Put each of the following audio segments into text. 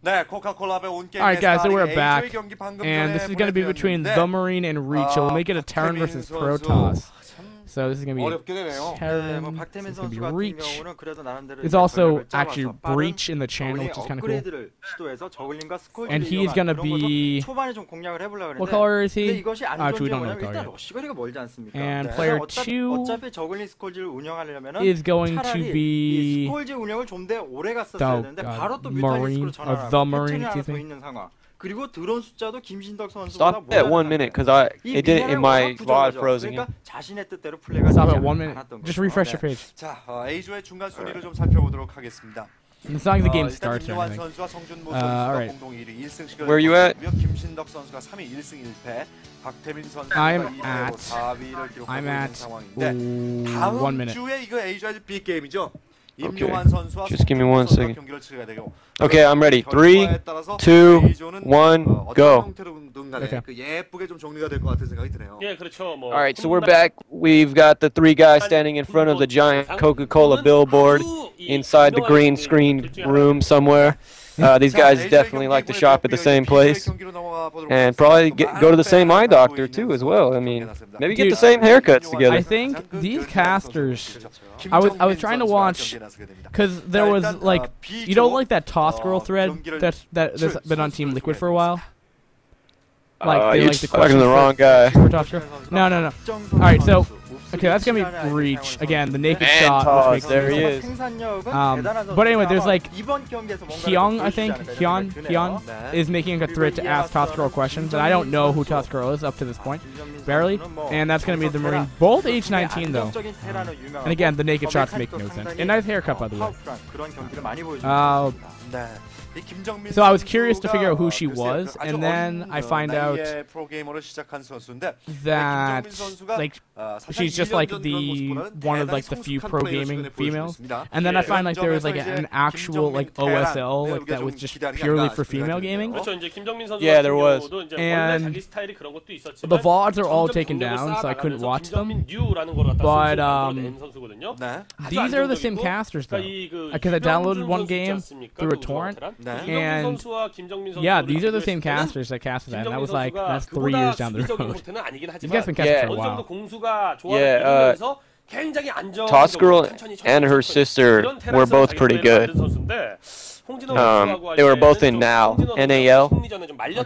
Alright guys, so we're back, and this is going to be between TheMarine and Reach. So we'll make it a Terran versus Protoss. So this is going to be Terran, this is going to be Reach. There's also actually Breach in the channel, which is kind of cool. And he's going to be, what color is he? Actually, we don't know the color yet. And player 2 is going to be Marine, or TheMarine, excuse me. Stop at 1 minute, cause it didn't in my VOD froze again. Stop at 1 minute. Just refresh your page. And it's not like the game starts or anything. Alright. Where are you at? I'm at 1 minute. Okay. Just give me 1 second. Okay, I'm ready. 3, 2, 1, go. Okay. Alright, so we're back. We've got the 3 guys standing in front of the giant Coca-Cola billboard inside the green screen room somewhere. These guys definitely like to shop at the same place. And probably go to the same eye doctor too as well. I mean, maybe get the same haircuts together. I think these casters, I was trying to watch, because there was like, you know, like that Toss Girl thread that's been on Team Liquid for a while? Like, you're just fucking the wrong guy. No. Alright, so, okay, that's gonna be Reach. Again, the naked shot, which makes there he is. But anyway, there's like Hyung, I think. Hyun is making a thread to ask Toss Girl questions, and I don't know who Toss Girl is up to this point, barely. And that's gonna be TheMarine, both age 19 though. And again, the naked shots make no sense. And nice haircut, by the way. So I was curious to figure out who she was, and then I find out that like she's just like one of like the few pro gaming females, and then I find like there was like an actual like OSL like that was just purely for female gaming. Yeah, there was. And the VODs are all taken down, so I couldn't watch them. But these are the same casters though, because I downloaded one game through a torrent. And yeah, these are the same casters that casted that, and I was like, that's 3 years down the road. These guys been casting for a while. Yeah, Toss Girl and her sister were both pretty good. They were both in NAL, N-A-L,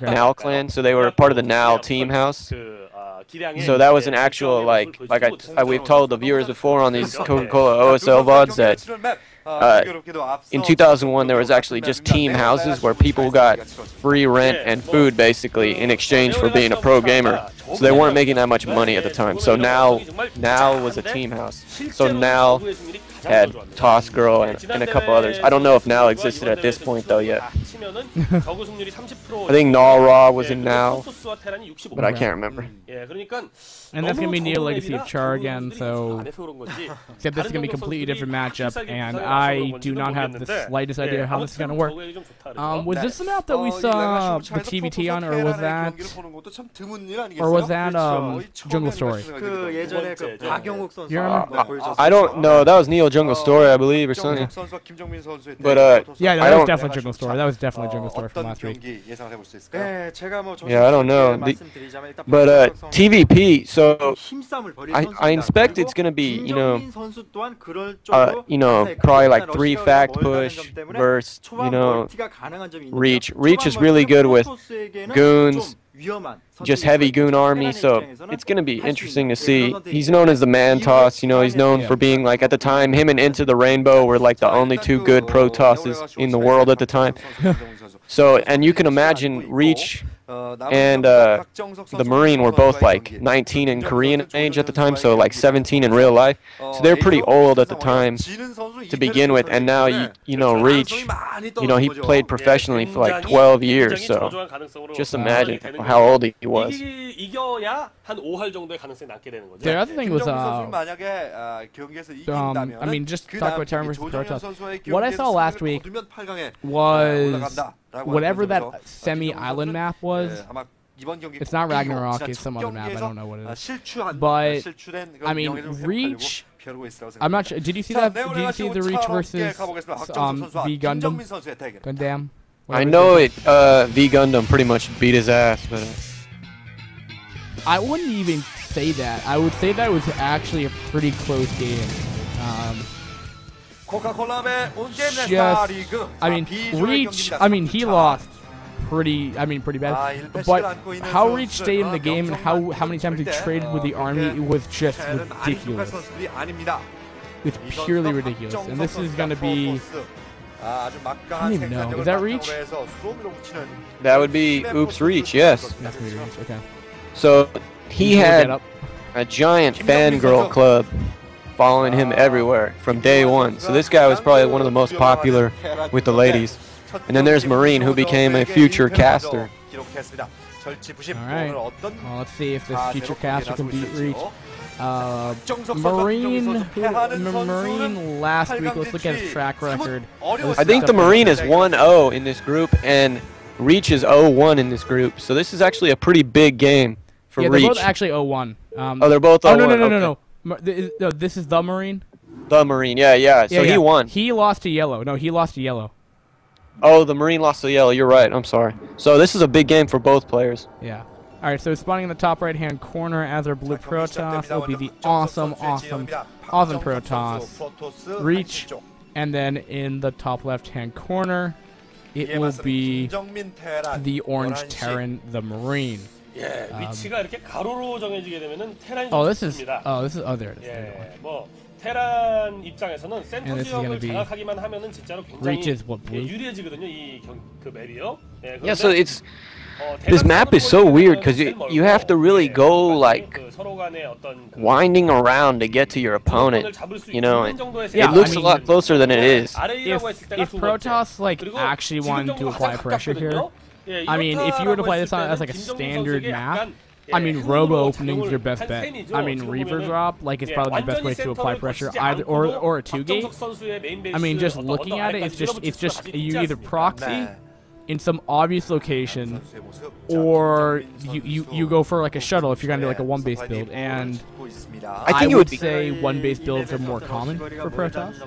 NAL clan, so they were part of the NAL team house. So that was an actual, we've told the viewers before on these Coca-Cola OSL VODs that in 2001 there was actually just team houses where people got free rent and food basically in exchange for being a pro gamer. So they weren't making that much money at the time. So NAL was a team house. So NAL had Toss Girl and a couple others. I don't know if NAL existed at this point though yet. I think Raw was in NAL, but I can't remember. And that's going to be Neo Legacy of Char again, so except this is going to be a completely different matchup, and I do not have the slightest idea how this is going to work. Was this the map that we saw the TVT on, or was that Jungle Story? You remember? I don't know. That was Neo Jungle Story, I believe, or something. But yeah, that was definitely Jungle Story. That was definitely Jungle Story from last week. Yeah, I don't know. But TVP. So I expect it's gonna be, probably like 3 fact push versus, Reach. Reach is really good with goons, just heavy goon army, so it's gonna be interesting to see. He's known as the man toss, he's known for being like, at the time, him and Into the Rainbow were like the only 2 good pro tosses in the world at the time. So, and you can imagine Reach and TheMarine were both like 19 in Korean age at the time, so like 17 in real life. So they're pretty old at the time to begin with, and now Reach, he played professionally for like 12 years, so just imagine how old he was. The other thing was, I mean, just talk about Terran versus Protoss. What I saw last week was whatever that semi-island map was. It's not Ragnarok, it's some other map, I don't know what it is. But, I mean, Reach, I'm not sure, did you see that? Did you see the Reach versus V Gundam? I know it. V Gundam pretty much beat his ass, but I wouldn't even say that. I would say that was actually a pretty close game. I mean, Reach. I mean, he lost pretty bad. But how Reach stayed in the game and how many times he traded with the army, it was just ridiculous. It's purely ridiculous. And this is gonna be. I don't even know. Is that Reach? That would be Oops Reach, yes. That's gonna be Reach. Okay. So he had a giant fangirl club following him everywhere from day one. So this guy was probably one of the most popular with the ladies. And then there's Marine, who became a future caster. Alright. Well, let's see if this future caster can beat Reach. Marine last week, let's look at his track record. I think the Marine is 1-0 in this group, and Reach is 0-1 in this group. So this is actually a pretty big game for Reach. They're both actually 0-1. Oh, they're both 0-1. Oh, no. This is the Marine? The Marine, yeah. So he won. He lost to Yellow. No, he lost to Yellow. Oh, the Marine lost to Yellow. You're right. I'm sorry. So this is a big game for both players. Yeah. All right, so spawning in the top right-hand corner as our blue Protoss will be the awesome Protoss Reach, and then in the top left-hand corner, it will be the orange Terran, the Marine. There it is. 테란 입장에서는 센터 지역을 장악하기만 하면은 진짜로 굉장히 유리해지거든요. 그 맵이요. Yeah, so it's this map is so weird because you have to really go like winding around to get to your opponent. You know, it looks a lot closer than it is. If Protoss like actually wanted to apply pressure here, I mean, if you were to play this on as like a standard map. I mean, Robo opening is your best bet. I mean, Reaver drop, like, is probably the best way to apply pressure, either or a 2-gate. I mean, just looking at it, it's just you either proxy in some obvious location, or you go for like a shuttle if you're gonna do like a 1-base build. And I would say 1-base builds are more common for Protoss,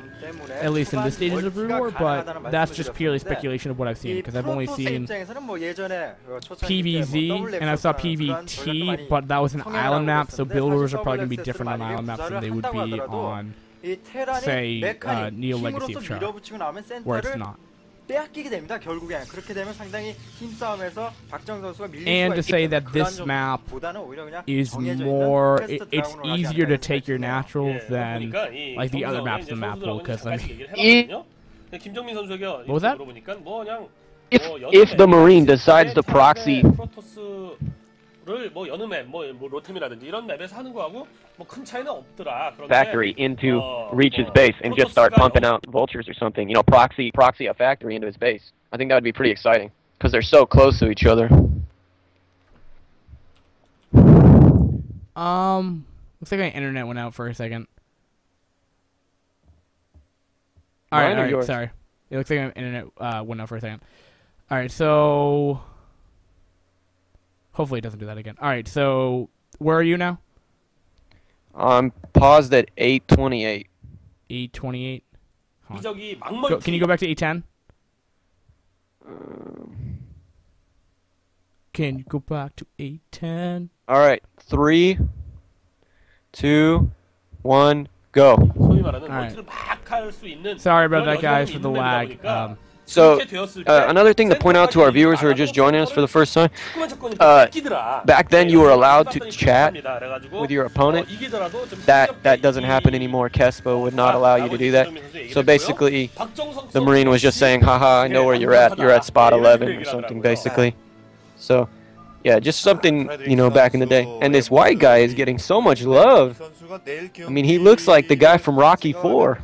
at least in this stages of Brood War, but that's just purely speculation of what I've seen, because I've only seen PVZ and I saw PVT, but that was an island map, so build orders are probably going to be different on island maps than they would be on, say, Neo Legacy of Char, where it's not. And to say that this map is more, it's easier to take your naturals than like the other maps in the map pool, because I mean, what was that? If the Marine decides to proxy factory into Reach's base and just start pumping out vultures or something, you know, proxy a factory into his base, I think that would be pretty exciting because they're so close to each other. Looks like my internet went out for a second. Alright, sorry. It looks like my internet went out for a second. Alright, so hopefully it doesn't do that again. Alright, so where are you now? I'm paused at 828. 828? Can you go back to 810? Can you go back to 810? Alright, 3, 2, 1, go. Alright. Sorry about that, guys, for the lag. So, another thing to point out to our viewers who are just joining us for the first time, back then you were allowed to chat with your opponent. That doesn't happen anymore. Kespo would not allow you to do that. So basically, the Marine was just saying, haha, I know where you're at. You're at spot 11 or something, basically. So, yeah, just something, you know, back in the day. And this white guy is getting so much love. I mean, he looks like the guy from Rocky 4.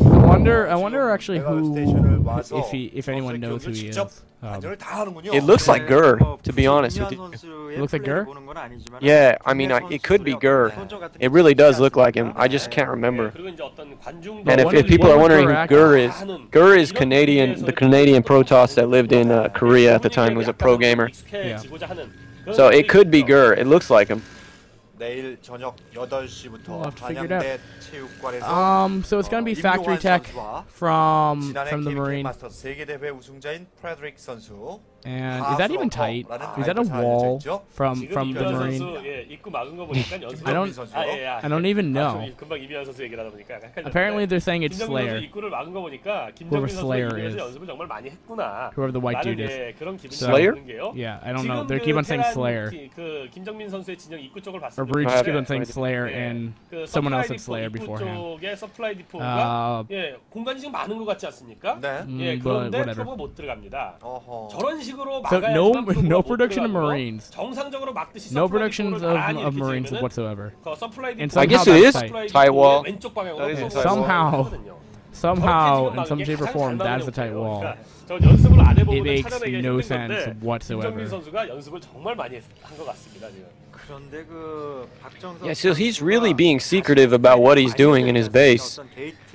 I wonder actually if anyone knows who he is. It looks like Gur, to be honest with you. It looks like Gur? Yeah, I mean, it could be Gur. It really does look like him. I just can't remember. And if people are wondering who Gur is Canadian, the Canadian Protoss that lived in Korea at the time, was a pro gamer. Yeah. So it could be Gur. It looks like him. 내일 저녁 8시부터 한양대 체육관에서 so it's gonna be factory tech from TheMarine. 마스터 세계 대회 우승자인 프레드릭 선수. And is that even tight? Is that a wall from TheMarine? I don't even know. Apparently they're saying it's Slayer. Whoever Slayer is. Whoever the white dude is. So, Slayer? Yeah, I don't know. They keep on saying Slayer. Or Breach keep on saying Slayer and someone else said Slayer beforehand. But whatever. So no production of Marines. No productions of Marines whatsoever. And I guess it is tight wall. Somehow, in some shape or form, that is a tight wall. It makes no sense whatsoever. Yeah, so he's really being secretive about what he's doing in his base.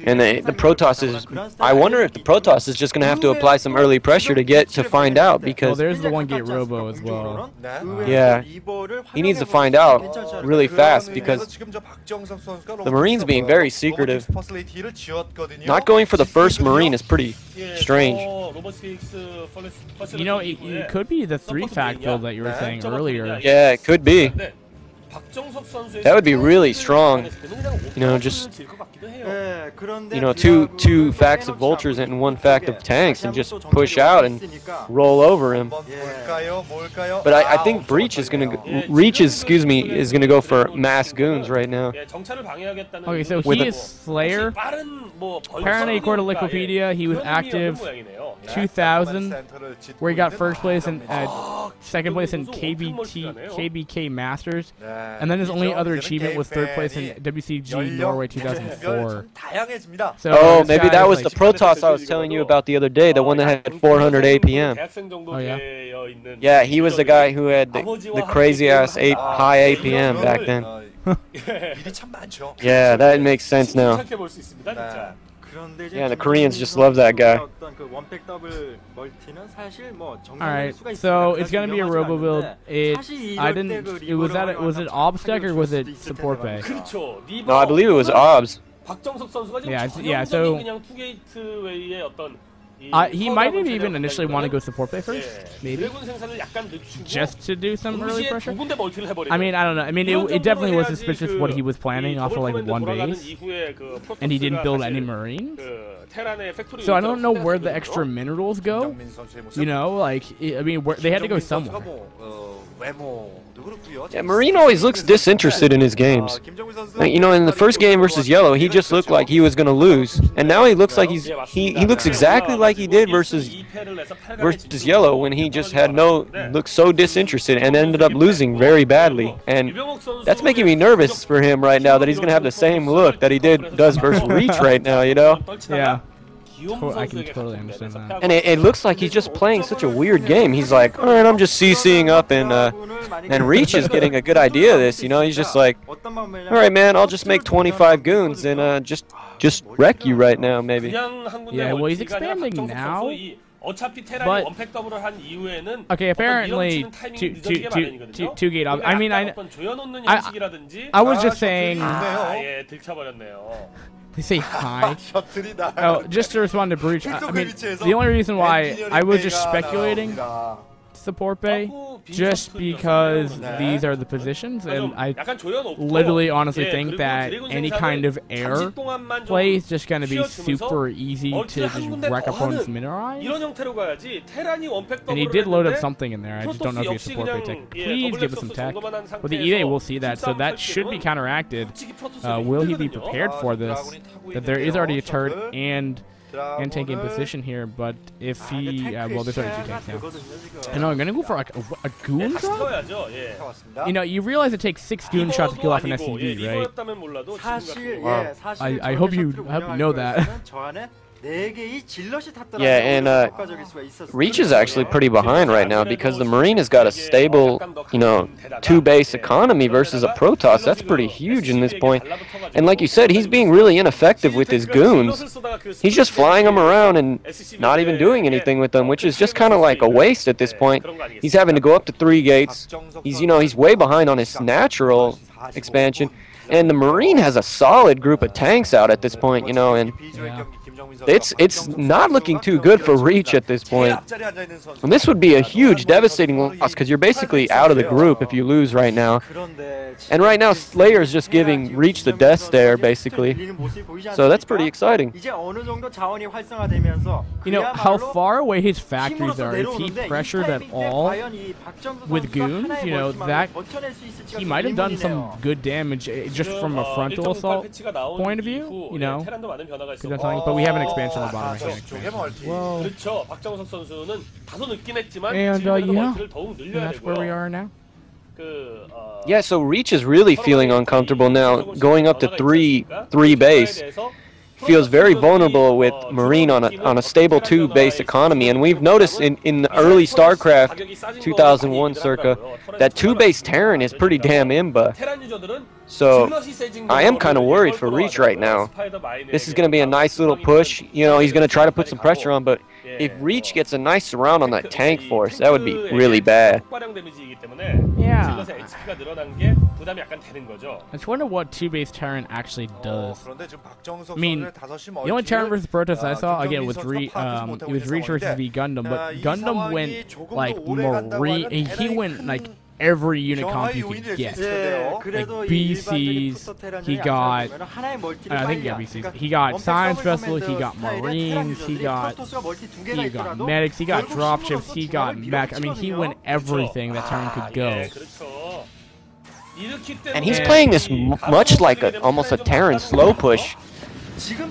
And the Protoss is... I wonder if the Protoss is just going to have to apply some early pressure to find out, because... Well, there's the 1-gate robo as well. Yeah, he needs to find out really fast, because the Marine's being very secretive. Not going for the first Marine is pretty strange. You know, it could be the 3-fact build that you were saying earlier. Yeah, it could be. That would be really strong. You know, just... You know, two facts of vultures and 1 fact of tanks, and just push out and roll over him. But I think Breach is gonna is gonna go for mass goons right now. Okay, so he is Slayer. Apparently, according to Wikipedia, he was active 2000, where he got first place and second place in KBK Masters, and then his only other achievement was 3rd place in WCG Norway 2004. So maybe that was the Protoss I was telling you about the other day, the one that had 400 APM. Oh yeah. Yeah, he was the guy who had the crazy ass high APM back then. Yeah, that makes sense now. Yeah, the Koreans just love that guy. Alright, so it's gonna be a robo build. Was it obs deck or was it support bay? No, I believe it was obs. Yeah, so he might even initially want to go support bay first, maybe, just to do some early pressure. I mean, I don't know. I mean, it definitely was suspicious what he was planning off of like 1 base, and he didn't build any Marines. So I don't know where the extra minerals go. You know, like I mean, they had to go somewhere. Yeah, Marine always looks disinterested in his games. You know, in the first game versus Yellow, he just looked like he was gonna lose, and now he looks like he looks exactly like he did versus Yellow, when he just had looked so disinterested and ended up losing very badly. And that's making me nervous for him right now, that he's gonna have the same look that he does versus Reach right now. You know? Yeah. I can totally understand that. And it looks like he's just playing such a weird game. He's like, all right, I'm just CCing up, and Reach is getting a good idea of this. You know, he's just like, all right, man, I'll just make 25 goons and just wreck you right now, maybe. Yeah, well, he's expanding now. But okay, apparently 2-gate. I mean, I was just saying. They say hi. Oh, just to respond to Breach. I mean, the only reason why I was just speculating support bay, just because these are the positions, and I literally honestly think that any kind of air play is just going to be super easy to just wreck opponents' mineralize. And he did load up something in there, I just don't know if he has support bay tech. Please give us some tech. But the EA will see that, so that should be counteracted. Will he be prepared for this? That there is already a turret and tank in position here, but if he, well, there's already 2 tanks now. I know, I'm gonna go for like a goon drop? You know, you realize it takes 6 goon shots to kill off an SCV, right? Wow. I hope you know that. Yeah, and Reach is actually pretty behind right now because the Marine has got a stable, you know, 2-base economy versus a Protoss. That's pretty huge in this point. And like you said, he's being really ineffective with his goons. He's just flying them around and not even doing anything with them, which is just kind of like a waste at this point. He's having to go up to 3 gates. He's, you know, he's way behind on his natural expansion. And the Marine has a solid group of tanks out at this point, you know, and it's not looking too good for Reach at this point. And this would be a huge, devastating loss because you're basically out of the group if you lose right now. And right now, Slayer's just giving Reach the death stare, basically. So that's pretty exciting. You know, how far away his factories are, if he pressured at all with goons, you know, that he might have done some good damage just from a frontal assault point of view, you know. But we have an expansion on the bottom right hand. Whoa. And yeah, that's where we are now. Yeah, so Reach is really feeling uncomfortable now, going up to 3 base. Feels very vulnerable with Marine on a stable 2-base economy, and we've noticed in the early StarCraft 2001 circa that 2-base Terran is pretty damn imba. So I am kind of worried for Reach right now. This is going to be a nice little push. You know, he's going to try to put some pressure on, but if Reach gets a nice surround on that tank force, that would be really bad. Yeah. I just wonder what 2-base Terran actually does. I mean, the only Terran versus Protoss I saw, again, was Reach versus V Gundam, but Gundam went like Marine. He went like every unit comp you could get. Like BCs, he got, I think yeah, BCs. He got Science Vessels, he got Marines, he got medics, he got dropships, he got mech. I mean, he went everything that Terran could go. And he's playing this much like almost a Terran slow push.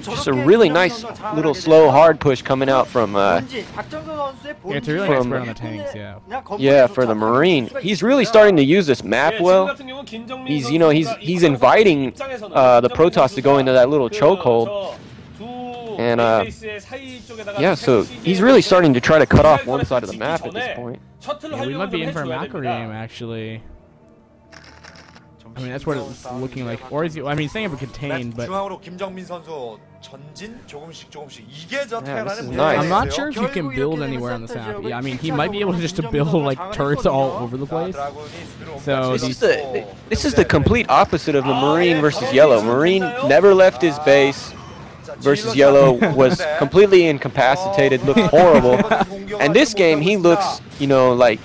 Just a really nice little slow hard push coming out from it's a really nice spread on the tanks, yeah. Yeah, for the Marine. He's really starting to use this map well. He's, you know, he's inviting the Protoss to go into that little chokehold. And yeah, so he's really starting to try to cut off one side of the map at this point. Yeah, we might be in for a macro game actually. I mean, that's what it's looking like. Or is he, I mean, saying it contained, but yeah, this is nice. I'm not sure if you can build anywhere on the map. Yeah, I mean, he might be able to just build like turrets all over the place. So this is the complete opposite of the Marine versus Yellow. Marine never left his base. Versus Yellow was completely incapacitated, looked horrible. And this game, he looks, you know, like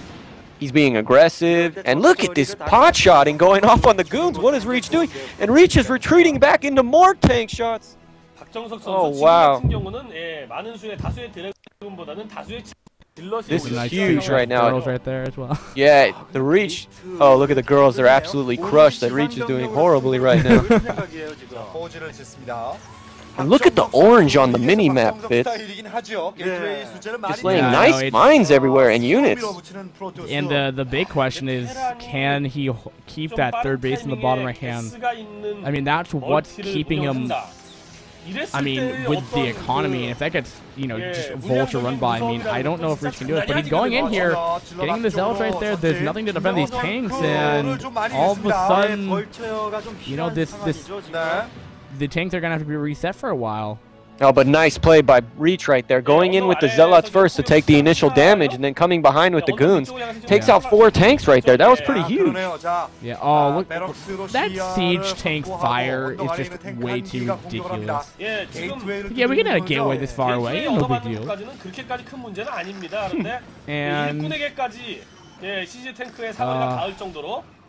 he's being aggressive. And look at this pot shotting going off on the goons. What is Reach doing? And Reach is retreating back into more tank shots. Oh, wow. This is huge right now. Girls right there as well. Yeah, the Reach. Oh, look at the girls. They're absolutely crushed. That Reach is doing horribly right now. And look at the orange on the mini-map, Fitz. Just laying nice mines everywhere and units. And the big question is, can he keep that 3rd base in the bottom right hand? I mean, that's what's keeping him, I mean, with the economy. And if that gets, you know, just Vulture run by, I mean, I don't know if Reach can do it. But he's going in here, getting the zealots right there. There's nothing to defend these tanks. And all of a sudden, you know, the tanks are going to have to be reset for a while. Oh, but nice play by Reach right there. Going in with the Zealots first to take the initial damage and then coming behind with the Goons. Takes out 4 tanks right there. That was pretty huge. Yeah, oh, look. That siege tank fire is just way too ridiculous. Yeah, we can have a gateway this far away. No big deal. And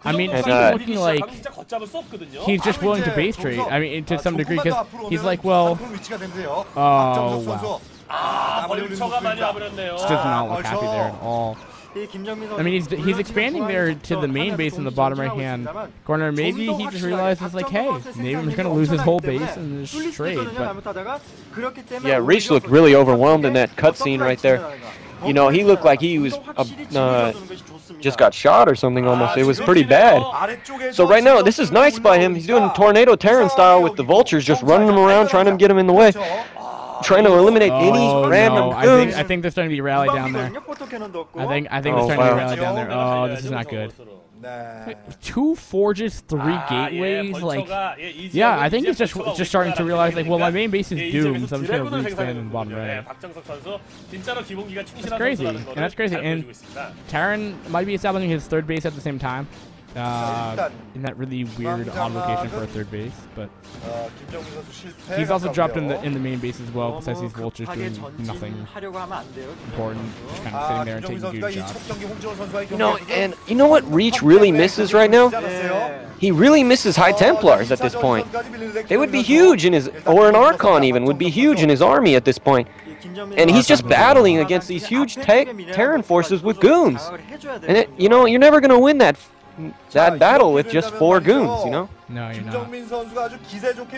I mean, he's looking like he's just willing to base trade. I mean, to some degree, because he's like, well, oh wow, just does not look happy there at all. I mean, he's expanding there to the main base in the bottom right hand corner. Maybe he just realizes like, hey, maybe I'm just gonna lose his whole base and just trade. But yeah, Reach looked really overwhelmed in that cutscene right there. You know, he looked like he was just got shot or something almost. It was pretty bad. So right now, this is nice by him. He's doing Tornado Terran style with the Vultures, just running them around, trying to get him in the way. trying to eliminate any random goons. I think there's going to be rally down there. I think there's going to be rally down there. Oh, this is not good. 2 forges, 3 gateways, like, yeah, I think he's just starting to realize, like, well, my main base is doomed, so I'm just gonna re-expand in the bottom right. That's crazy, and Terran might be establishing his 3rd base at the same time. In that really weird odd location for a 3rd base, but he's also dropped in the main base as well, besides these vultures doing nothing important, just kind of sitting there and taking good shots. You know what Reach really misses right now? He really misses High Templars at this point. They would be huge in his, or an Archon even, would be huge in his army at this point. And he's just battling against these huge Terran forces with goons. And you're never going to win that battle with just 4 goons, you know? No, you're not.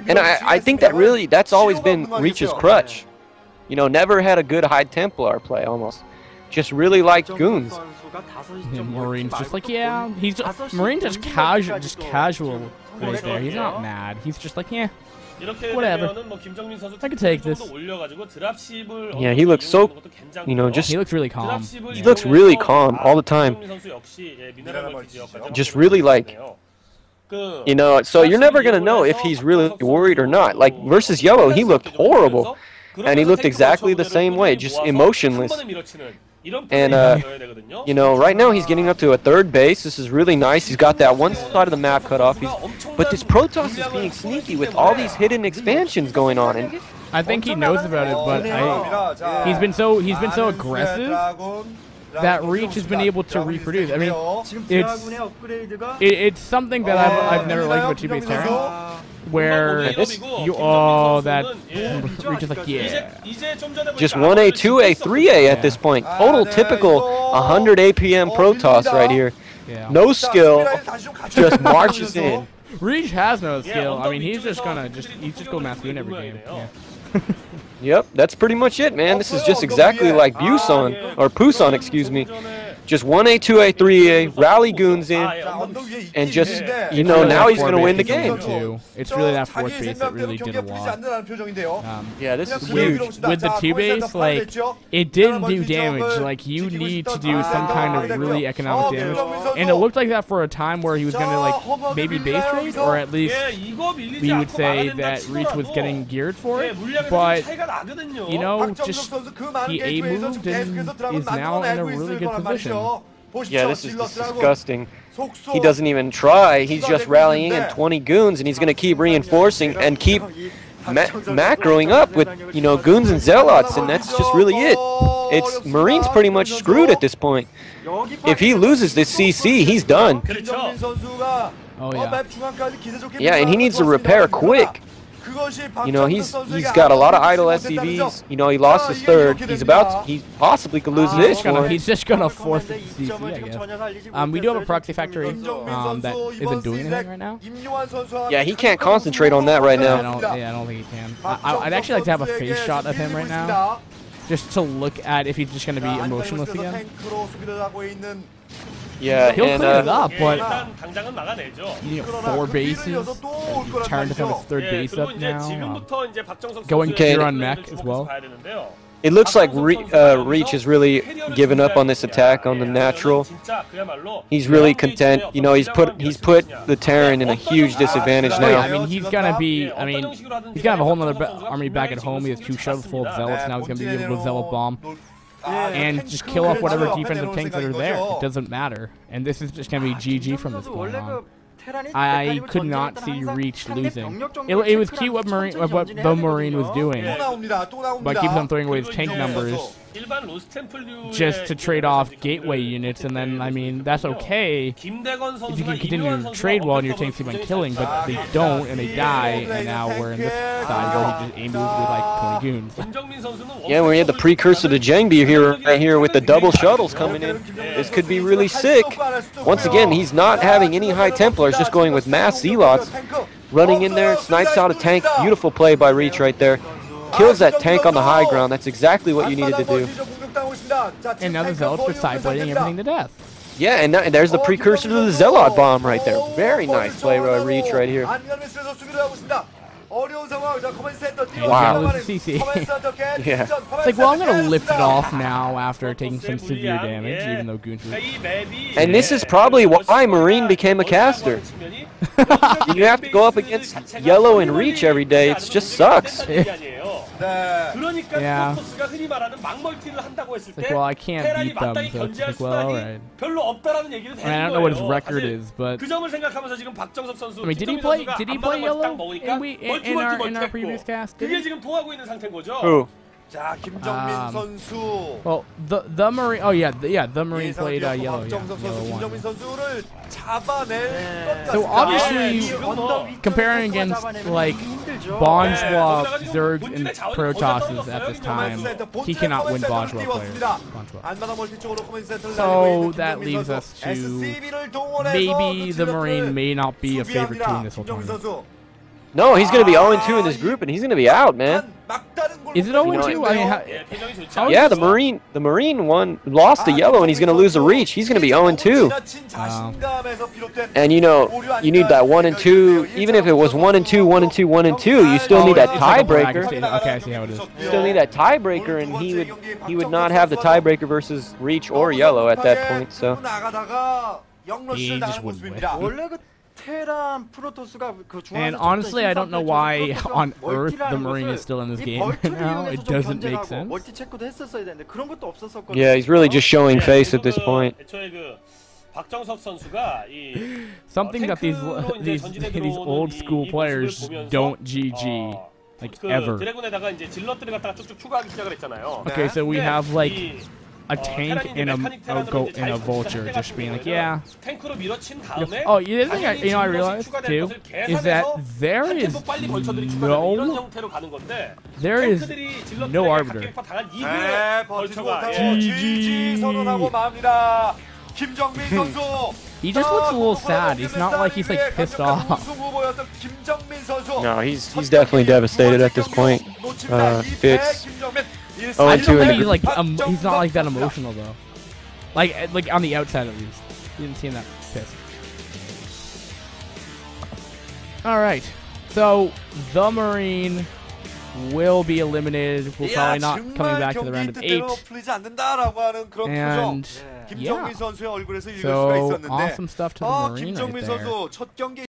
And I think that's always been Reach's crutch. You know, never had a good High Templar play, almost. Just really liked goons. Yeah, Marine's just like, yeah, Marine's just casual right there. He's not mad. He's just like, yeah, whatever. I can take this. Yeah, he looks so, he looks really calm. He looks really calm all the time. Just really like, so you're never going to know if he's really worried or not. Like, versus Yellow, he looked horrible. And he looked exactly the same way, just emotionless. And, right now he's getting up to a 3rd base. This is really nice. He's got that one side of the map cut off. But this Protoss is being sneaky with all these hidden expansions going on. And I think he knows about it, but he's been so aggressive that Reach has been able to reproduce. I mean, it's something that I've never liked about 2-base Terran, where that Reach is like, yeah. Just 1A, 2A, 3A at this point. Total typical 100 APM Protoss right here. Yeah. No skill, just marches in. Reach has no skill. I mean, he's just go Masculine every game. Yeah. Yep, that's pretty much it, man. This is just exactly like Busan, or Pusan, excuse me. Just 1A, 2A, 3A, rally goons in, and just, now he's going to win the game. It's really that 4th base that really did a lot. Yeah, this is huge. With the 2-base, like, it didn't do damage. Like, you need to do some kind of really economic damage. And it looked like that for a time where he was going to, like, maybe base raid, or at least we would say that Reach was getting geared for it. But, just he A-moved and is now in a really good position. Yeah, this is disgusting. He doesn't even try. He's just rallying in 20 goons, and he's going to keep reinforcing and keep macroing up with, goons and zealots, and that's just really it. Marine's pretty much screwed at this point. If he loses this CC, he's done. Oh, yeah. Yeah, and he needs to repair quick. He's got a lot of idle SCVs. He lost his 3rd. He possibly could lose this one. He's just gonna forfeit the CC, I guess. We do have a proxy factory that isn't doing anything right now. Yeah, he can't concentrate on that right now. I don't think he can. I'd actually like to have a face shot of him right now, just to look at if he's just gonna be emotionless again. Yeah, he'll clean it up, but 4 bases, trying to have his 3rd base up now, going here on mech as well. It looks like Reach has really given up on this attack on the natural. He's really content. He's put the Terran in a huge disadvantage now. I mean, he's gonna have a whole other army back at home. He has 2 shovels full of zealots now. He's gonna be able to zealot bomb and just kill off whatever defensive tanks that are there. It doesn't matter. And this is just going to be GG from this point on. I could not see Reach losing. It was cute what the Marine was doing, but keeps on throwing away his tank numbers just to trade off gateway units, and then, I mean, that's okay if you can continue to trade well and your tanks keep on killing, but they don't, and they die, and now we're in this side where he just aimed with like 20 goons. Yeah, we had the precursor to Jangbi right here with the double shuttles coming in. This could be really sick. Once again, he's not having any High Templars, just going with mass Zealots. Running in there, snipes out a tank. Beautiful play by Reach right there. Kills that tank on the high ground. That's exactly what you needed to do. And now the Zealots are side-blading everything to death. Yeah, and there's the precursor to the Zealot bomb right there. Very nice play by Reach right here. Wow. CC. Yeah. It's like, well, I'm gonna lift it off now after taking some severe damage, even though Goons. And this is probably why Marine became a caster. You have to go up against Yellow and Reach every day. It just sucks. Yeah. It's like, well, I can't beat them, so it's like, well, alright. I mean, I don't know what his record is, but I mean, did he play Yellow in our previous cast? Who? Well, the Marine. Oh yeah, the Marine played Yellow. Yeah, Yellow won. So obviously, comparing against like Bonjour, Zergs, and Protosses at this time, he cannot win Bonjour players. So that leaves us to maybe the Marine may not be a favorite team this whole tournament. No, he's going to be 0-2 in this group, and he's going to be out, man. Is it 0-2? I mean, yeah, the Marine lost to Yellow, and he's going to lose a Reach. He's going to be 0-2. And you know, you need that 1-2. Even if it was 1-2, 1-2, 1-2, you still need that tiebreaker. Okay, I see how it is. You still need that tiebreaker, and he would not have the tiebreaker versus Reach or Yellow at that point. So he just wouldn't win. And honestly, I don't know why on Earth the Marine is still in this game now. It doesn't make sense. Yeah, he's really just showing face at this point. Something that these old school players don't GG, like ever. Okay, so we have like a tank and a vulture just being like, yeah. Oh, the other thing I realized too is that there is no arbiter. He just looks a little sad. He's not like he's like pissed off. No, he's definitely devastated at this point. Fitz. I don't think he's not like that emotional though. Like on the outside at least. You didn't see him that pissed. Alright. So the Marine will be eliminated. We're probably not coming back to the round of 8. And yeah. So awesome stuff to the Marine right there.